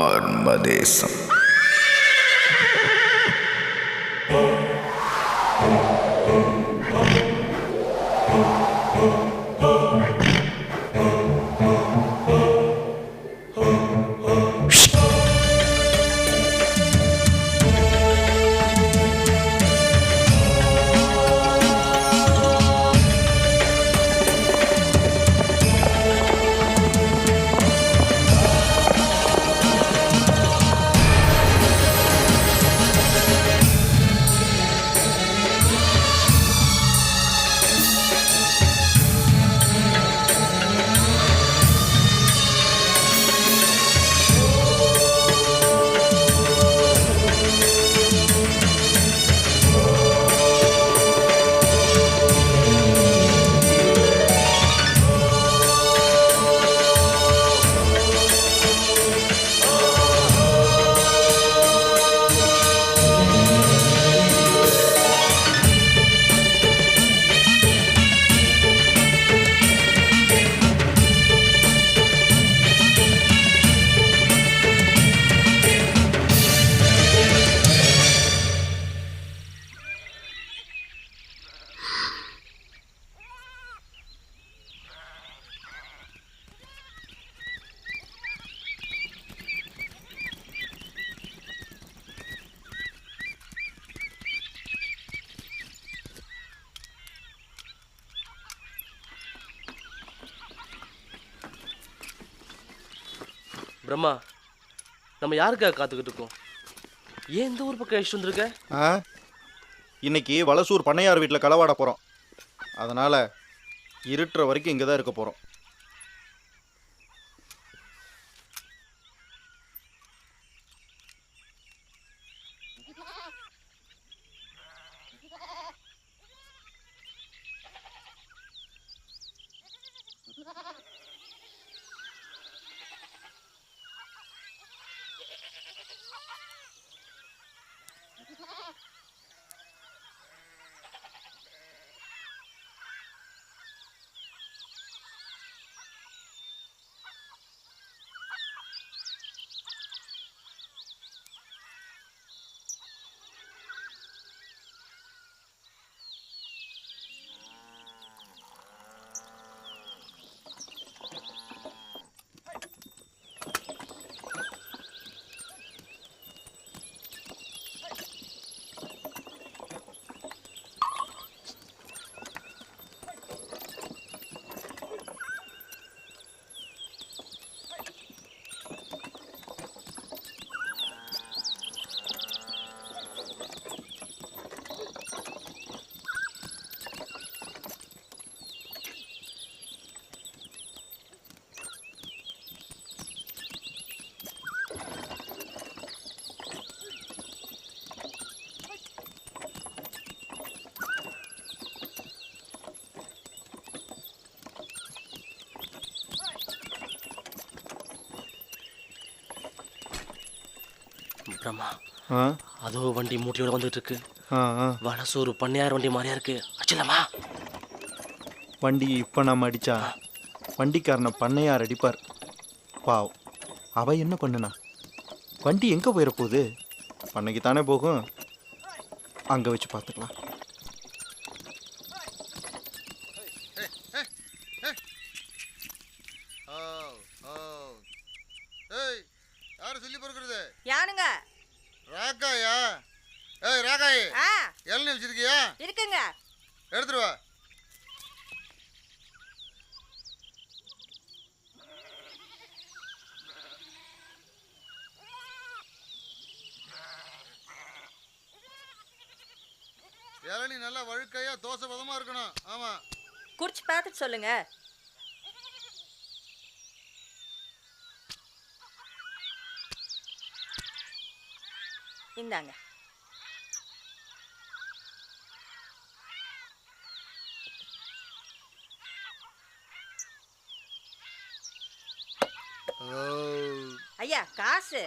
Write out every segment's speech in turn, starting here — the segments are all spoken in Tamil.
மர்மதேசம். பிரம்மா, நம்ம யாருக்காக காத்துக்கிட்டு இருக்கோம்? ஏன் இந்த ஊர் பக்கம் அழைச்சிட்டு வந்திருக்க? இன்னைக்கு வலசூர் பண்ணையார் வீட்டில் களவாட போகிறோம். அதனால் இருட்டுற வரைக்கும் இங்கே தான் இருக்க போகிறோம். பிரம்மா, அதோ வண்டி மூட்டையோட வந்துட்டு இருக்கு. வலசூர் பண்ணையார் வண்டி மாதிரியா இருக்கு. அச்சலமா வண்டி இப்போ நம்ம அடித்தா வண்டிக்காரனை பண்ணையார் அடிப்பார். பாவம், அவ என்ன பண்ணுனா? வண்டி எங்கே போயிட போகுது? பண்ணைக்கு தானே போகும். அங்கே வச்சு பார்த்துக்கலாம். சொல்லி பொறுக்கிறது யானுங்க? ராக்காயா? ஏய் ராக்காய், இளநீ வச்சிருக்கியா? இருக்குங்க, எடுத்துட்டு வா. இளநீ நல்லா வழுக்கையா தோசை பதமா இருக்கணும். ஆமா, குடிச்சு பார்த்துட்டு சொல்லுங்க. இந்தாங்க. ஐயா காசு.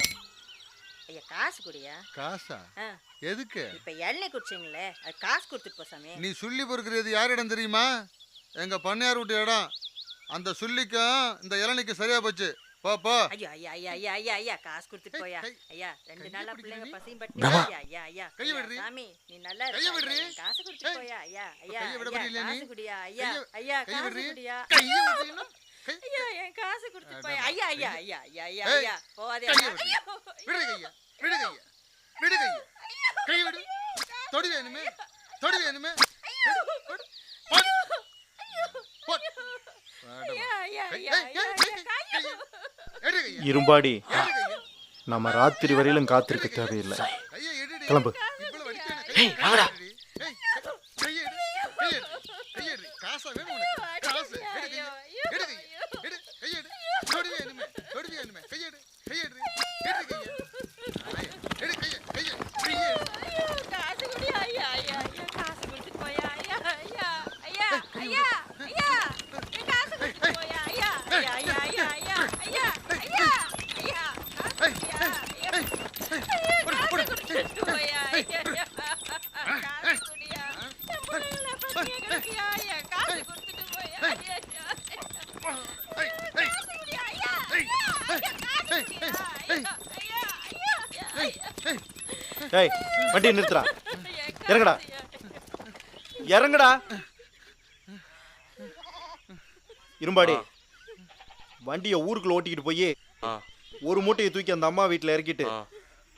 ஐயா காசு குடியா. காசா? எதுக்கு? இப்ப இளநீ குடிச்சிங்களே, அது காசு கொடுத்துட்டு போ சாமி. நீ சுள்ளி பொறுக்கிறது யார் இடம் தெரியுமா? எங்க பண்ணையார் வீட்டு இடம். அந்த சுள்ளிக்கும் இந்த இளநிக்கு சரியா போச்சு. போ போ. ஐயா ஐயா ஐயா ஐயா ஐயா ஐயா காசு கொடுத்துட்டு போயா. ஏய், ஐயா 2 கையை நாளா பிடிக்கிறீ பிள்ளைங்க நீ? பசியும் பட்டி. பிரபா. ஐயா ஐயா ஐயா கையை ஐயா, விடுறீ. சாமி நீ நல்லா கையை இருக்க. விடுறீ. காசு கொடுத்துட்டு ஏய், போயா. ஐயா ஐயா கையை விட ஐயா முடியல நீ. காசு குடியா. ஐயா கையை- ஐயா கையை காசு விடுறீ. குடியா. கையை விடுறீன்னா? கை- ஐயா என் காசு கொடுத்துட்டு போயா. அடடா. ஐயா ஐயா ஐயா ஐயா ஐயா ஏய், ஐயா போவாதே. கையை ஐயா, விடு. ஐயோ, விடு கையை. விடு கையை. விடு கையை. கையை விடு. தொடு வேணுமே. தொடு வேணுமே. விடு, விடு. போடு. போடு. ஐயா ஐயா கை- ஐயா ஏய், ஐயா ஏய், ஐயா, ஏய், கையை. கையை. எடு கையை. இரும்பாடி எடு கையை. நம்ம ராத்திரி வரையிலும் காத்திருக்க தேவையில்லை. கையை எடுடி. கிளம்பு. இவ்வளவு வலிக்குது. ஏய், கையை வாங்கடா. எடுடி. ஏய், கையை எடு. கையை எடு. கையை எடு. காசா வேணும் உனக்கு. காசு. எடு கையை. எடு கையை. எடு. கையை எடு. தொடு வேணுமே. தொடு வேணுமே. கையை எடு. கையை எடு. எடு கையை. ஐயா, எடு கையை. கையை. கையை எடு. ஐயா, காசு குடியா. ஐயா ஐயா ஐயா காசு கொடுத்துட்டு போயா. ஐயா ஐயா ஐயா ஐயா ஐயா என் காசு கொடுத்துட்டு போயா. ஐயா ஐயா ஐயா ஐயா ஐயா ஐயா ஐயா ஐயா காசு குடியா. ஐயா ஐயா காசு கொடுத்துட்டு போயா. ஐயா ஐயா காசு குடியா. என் பிள்ளைங்கள பசியா கிடக்குயா. ஐயா காசு கொடுத்துட்டு போயா. ஐயா ஐயா ஏய், ஏய், காசு குடியா. ஐயா ஐயா ஐயா காசு குடியா. ஐயா ஐயா ஐயா ஐயா ஏய் வண்டியை நிறுத்துறா. ஐயா இறங்குடா. இறங்குடா. இரும்பாடி வண்டியை ஊருக்குள்ள ஓட்டிக்கிட்டு போய் ஆ ஒரு மூட்டையை தூக்கி அந்த அம்மா வீட்டில் இறக்கிட்டு ஆ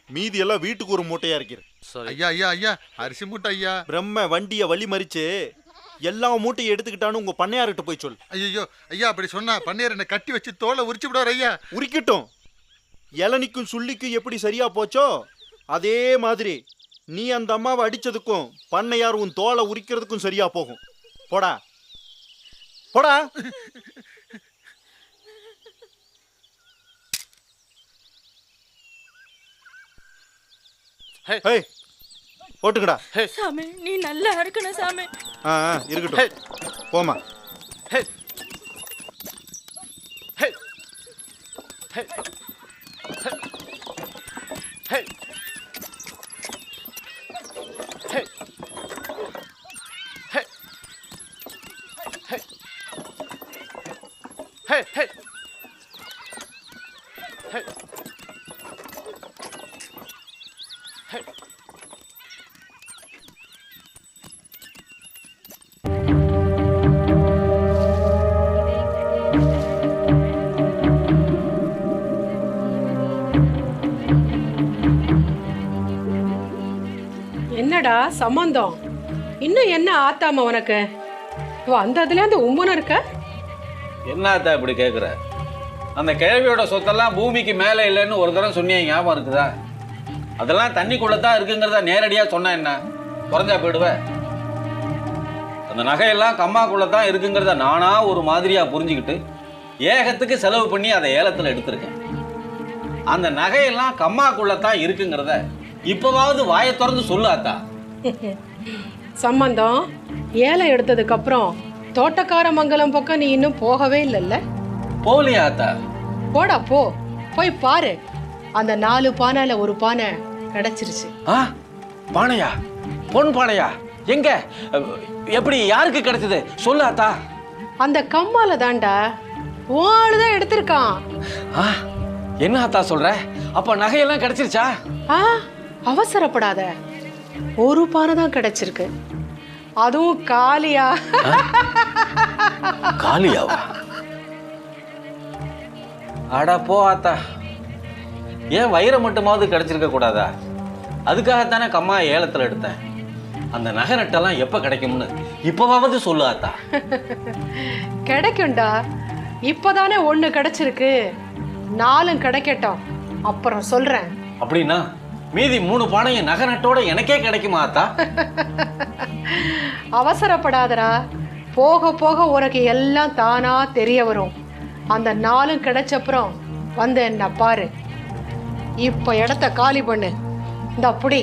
மீதி எல்லாம் வீட்டுக்கு ஒரு மூட்டையா இருக்கிற. சரி. ஐயா ஐயா ஐயா அரிசி மூட்டை ஐயா. பிரம்ம வண்டியை வழி மறிச்சு எல்லா மூட்டையும் எடுத்துக்கிட்டான்னு உங்க பண்ணையார்கிட்ட போய் சொல். ஐயோ ஐயா அப்படி சொன்னா பண்ணையார் என்ன கட்டி வச்சு தோலை உரிச்சு விடுவார் ஐயா. உரிக்கட்டும். இளநிக்கும் சுள்ளிக்கும் எப்படி சரியா போச்சோ அதே மாதிரி நீ அந்த அம்மாவை அடிச்சதுக்கும் பண்ணையார் உன் தோலை உரிக்கிறதுக்கும் சரியா போகும். போடா போடா. ஹே போட்டுக்கடா. சாமி நீ நல்லா இருக்கணும் சாமி. ஆ இருக்கட்டும். போமா. ஹே ஹே ஹே ஹே ஹே ஹே ஹே ஹே ஹே ஹே என்னடா சம்பந்தம்? இன்னும் என்ன ஆத்தாம உனக்கு? வந்ததுல அந்த உம்மன இருக்க. என்னத்தா இப்படி கேட்குற? அந்த கிழவியோட சொத்தெல்லாம் பூமிக்கு மேலே இல்லைன்னு ஒரு தடவை சொன்னீங்க, ஞாபகம் இருக்குதா? அதெல்லாம் தண்ணிக்குள்ளே தான் இருக்குங்கிறத நேரடியாக சொன்னா என்ன குறைஞ்சா போயிடுவேன்? அந்த நகையெல்லாம் கம்மாக்குள்ளே தான் இருக்குங்கிறத நானா ஒரு மாதிரியாக புரிஞ்சுக்கிட்டு ஏகத்துக்கு செலவு பண்ணி அதை ஏலத்தில் எடுத்திருக்கேன். அந்த நகையெல்லாம் கம்மாக்குள்ளே தான் இருக்குங்கிறத இப்போவாவது வாயை திறந்து சொல்லு ஆத்தா. சம்பந்தம் ஏலை எடுத்ததுக்கு அப்புறம் தோட்டக்கார மங்கலம் பக்கம் நீ இன்னும் போகவே இல்லைல்ல? போகலையா ஆத்தா? போடா போ. போய் பாரு. அந்த 4 பானையில ஒரு பானை கிடைச்சிருச்சு. ஆ பானையா? பொன் பானையா? எங்க? எப்படி? யாருக்கு கிடைச்சது? சொல்லு ஆத்தா. அந்த கம்மால தாண்டா தான் எடுத்திருக்கான். ஆ என்ன ஆத்தா சொல்ற? அப்ப நகையெல்லாம் கிடைச்சிருச்சா? ஆ அவசரப்படாத. ஒரு பானை தான் கிடைச்சிருக்கு. அதுவும் காலியா. காலியாவா? அட போ ஆத்தா. ஏன் வைரம் மட்டுமாவது கிடைச்சிருக்க கூடாதா? அதுக்காகத்தானே கம்மா ஏலத்தில் எடுத்தேன். அந்த நகை நட்டெல்லாம் எப்ப கிடைக்கும்னு இப்பவாவது சொல்லு ஆத்தா. கிடைக்கும்டா. இப்பதானே 1 கிடைச்சிருக்கு. 4 கிடைக்கட்டும், அப்புறம் சொல்றேன். அப்படின்னா மீதி 3 பானையும் நகை நட்டோட எனக்கே கிடைக்குமா ஆத்தா? அவசரப்படாதடா. போக போக உனக்கு எல்லாம் தானா தெரிய வரும். அந்த 4 கிடைச்சப்புறம் வந்து என்ன பாரு. இப்ப இடத்த காலி பண்ணு. இந்த புடி.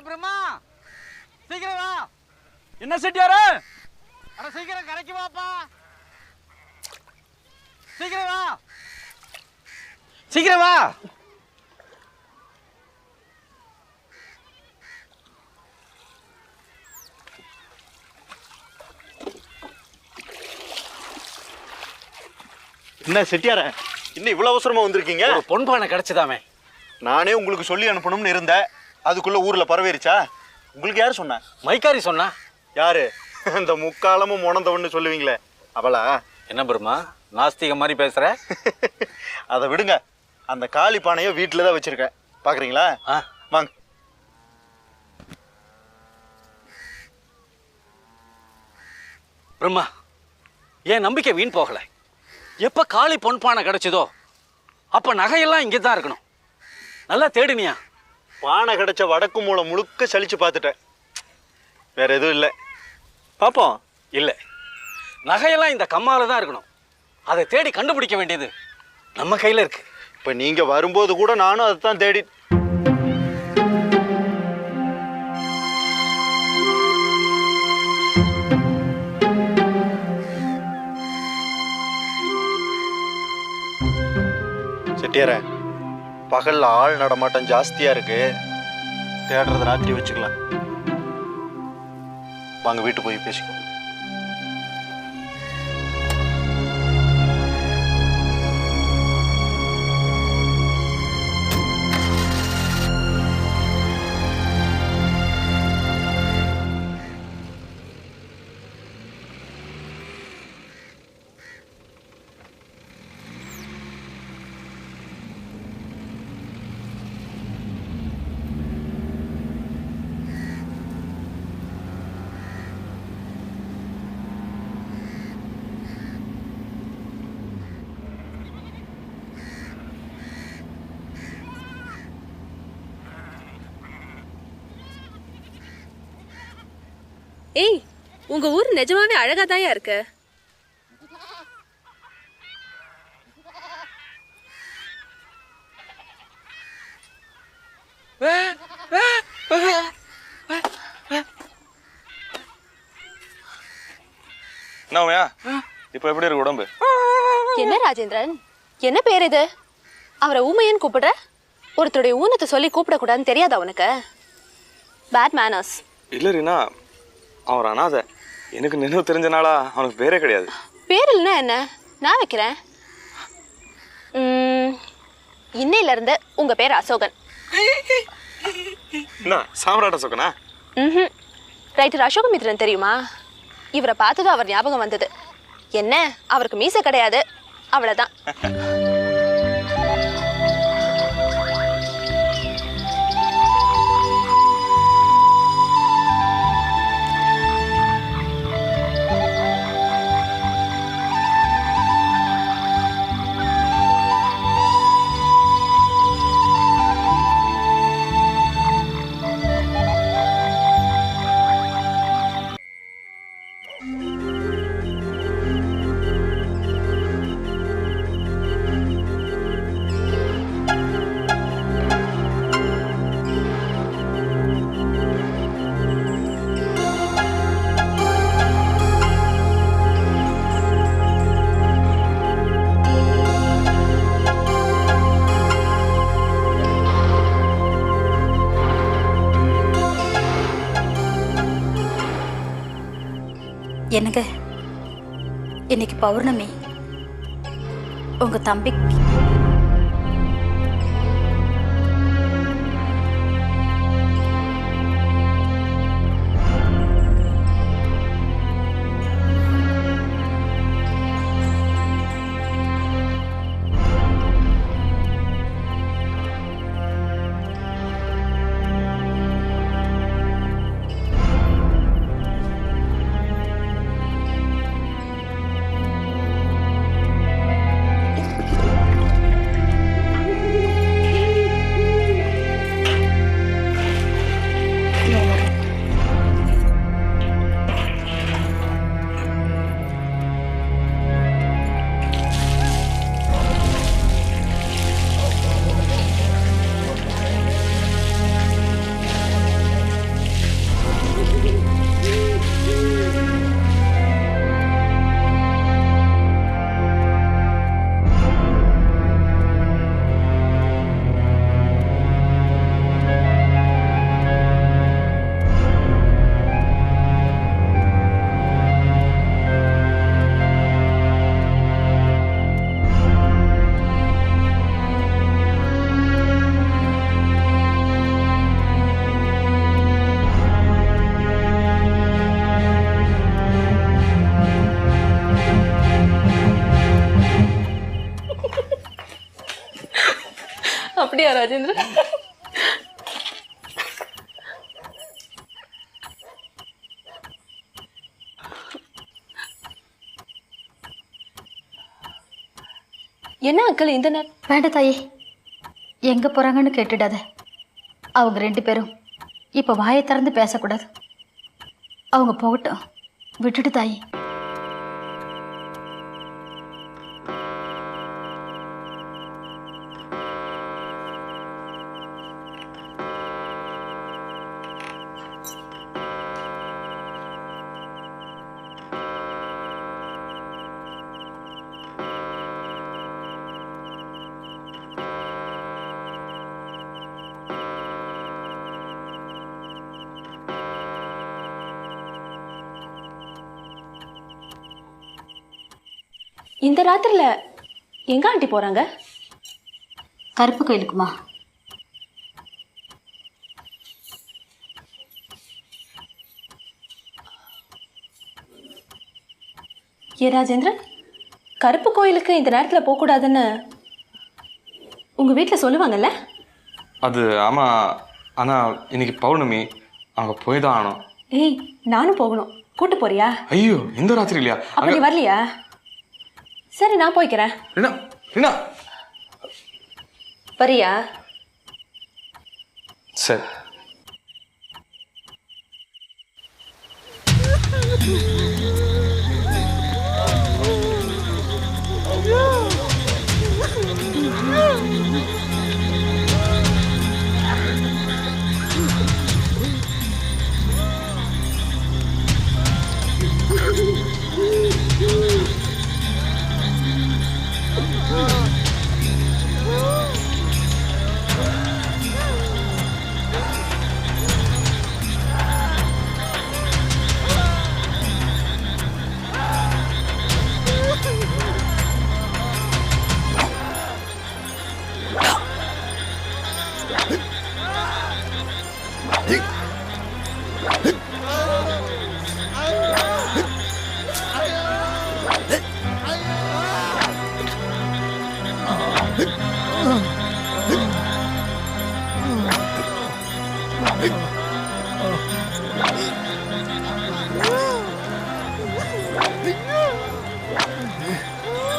பிரம்மா சீக்கிரம் வா. என்ன செட்டியாரு? அட சீக்கிரம் கரைக்கு வாப்பா. சீக்கிரம் வா, சீக்கிரம் வா. என்ன செட்டியார, இன்னும் இவ்வளவு அவசரமா வந்திருக்கீங்க? ஒரு பொன்பானை கிடைச்சதாமே. நானே உங்களுக்கு சொல்லி அனுப்பணும்னு இருந்தேன். அதுக்குள்ள ஊர்ல பரவேறிச்சா? உங்களுக்கு யாரு சொன்னா? மைக்காரி சொன்னா. யாரு? இந்த முக்காலமும் உணர்ந்தவன்னு சொல்லுவீங்களே அவளா? என்ன பிரம்மா நாஸ்திக மாதிரி பேசுற? அதை விடுங்க. அந்த காளி பானையை வீட்டில தான் வச்சிருக்கேன், பாக்குறீங்களா? வாங்க. பிரம்மா, என் நம்பிக்கை வீண் போகல. எப்ப காளி பொன்பானை கிடைச்சதோ அப்ப நகையெல்லாம் இங்கே தான் இருக்கணும். நல்லா தேடினியா? பானை கிடைச்ச வடக்கு மூலை முழுக்க சலிச்சு பார்த்துட்டேன். வேற எதுவும் இல்லை. பாப்போம். இல்லை, நகையெல்லாம் இந்த கம்மால தான் இருக்கணும். அதை தேடி கண்டுபிடிக்க வேண்டியது நம்ம கையில இருக்கு. இப்ப நீங்க வரும்போது கூட நானும் அதை தான் தேடி. செட்டியார, பகல்ல ஆள் நடமாட்டம் ஜாஸ்தியா இருக்கு. தேடுறது ராத்திரி வச்சுக்கலாம். வாங்க வீட்டு போய் பேசிக்கோ. ஏய், உங்க ஊர் நிஜமாவே அழகாதாயா இருக்கு. இப்ப எப்படி இருக்கு உடம்பு? என்ன ராஜேந்திரன், என்ன பேர் இது? அவரை ஊமையன்னு கூப்பிடுற? ஒருத்தருடைய ஊனத்தை சொல்லி கூப்பிடக்கூடாதுன்னு தெரியாதா உனக்கு? Bad manners. இல்ல ரீனா, அவன் அனாதை. எனக்கு நினைவு தெரிஞ்சனாலா அவனுக்கு பேரே கிடையாது. பேர் இல்லைன்னா என்ன, நான் வைக்கிறேன். இன்னையில இருந்து உங்க பேர் அசோகன். என்ன சாம்ராட் அசோகனா? ரைட்டர் அசோகமித்ரன் தெரியுமா? இவரை பார்த்ததும் அவர் ஞாபகம் வந்தது. என்ன, அவருக்கு மீசை கிடையாது, அவ்வளவுதான். என்னங்க, இன்னைக்கு பௌர்ணமி. உங்க தம்பி அப்படியா ராஜேந்திரன்? என்ன அங்கிள் இந்த நேரம்? வேண்டாம் தாயே, எங்கே போகிறாங்கன்னு கேட்டுடாத. அவங்க 2 பேரும் இப்போ வாயை திறந்து பேசக்கூடாது. அவங்க போகட்டும், விட்டுட்டு தாயே. இந்த ராத்திரில எங்க ஆண்டி போறாங்க? கருப்பு கோயிலுக்குமா? ஏ ராஜேந்திரன், கருப்பு கோயிலுக்கு இந்த நேரத்தில் போகக்கூடாதுன்னு உங்கள் வீட்டில் சொல்லுவாங்கல்ல? அது ஆமாம், ஆனால் இன்னைக்கு பௌர்ணமி, அங்கே போய் தான் ஆகணும். ஏய், நானும் போகணும். கூட்டு போறியா? ஐயோ, இந்த ராத்திரி இல்லையா? அப்ப நீ வரலையா? சரி, நான் போய்க்கிறேன். ரீனா, ரீனா, வரியா? சரி.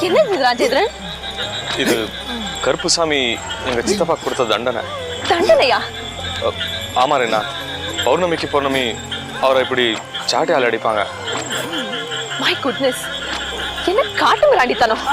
என்ன ராஜேந்திரன்? இது கருப்புசாமி எங்கள் சித்தப்பா கொடுத்த தண்டனை. தண்டனையா? ஆமா ரீனா, பௌர்ணமிக்கு பௌர்ணமி அவரை இப்படி சாட்டையால் அடிப்பாங்க. மை குட்னஸ், என்ன காட்டு மிராண்டித்தனம்.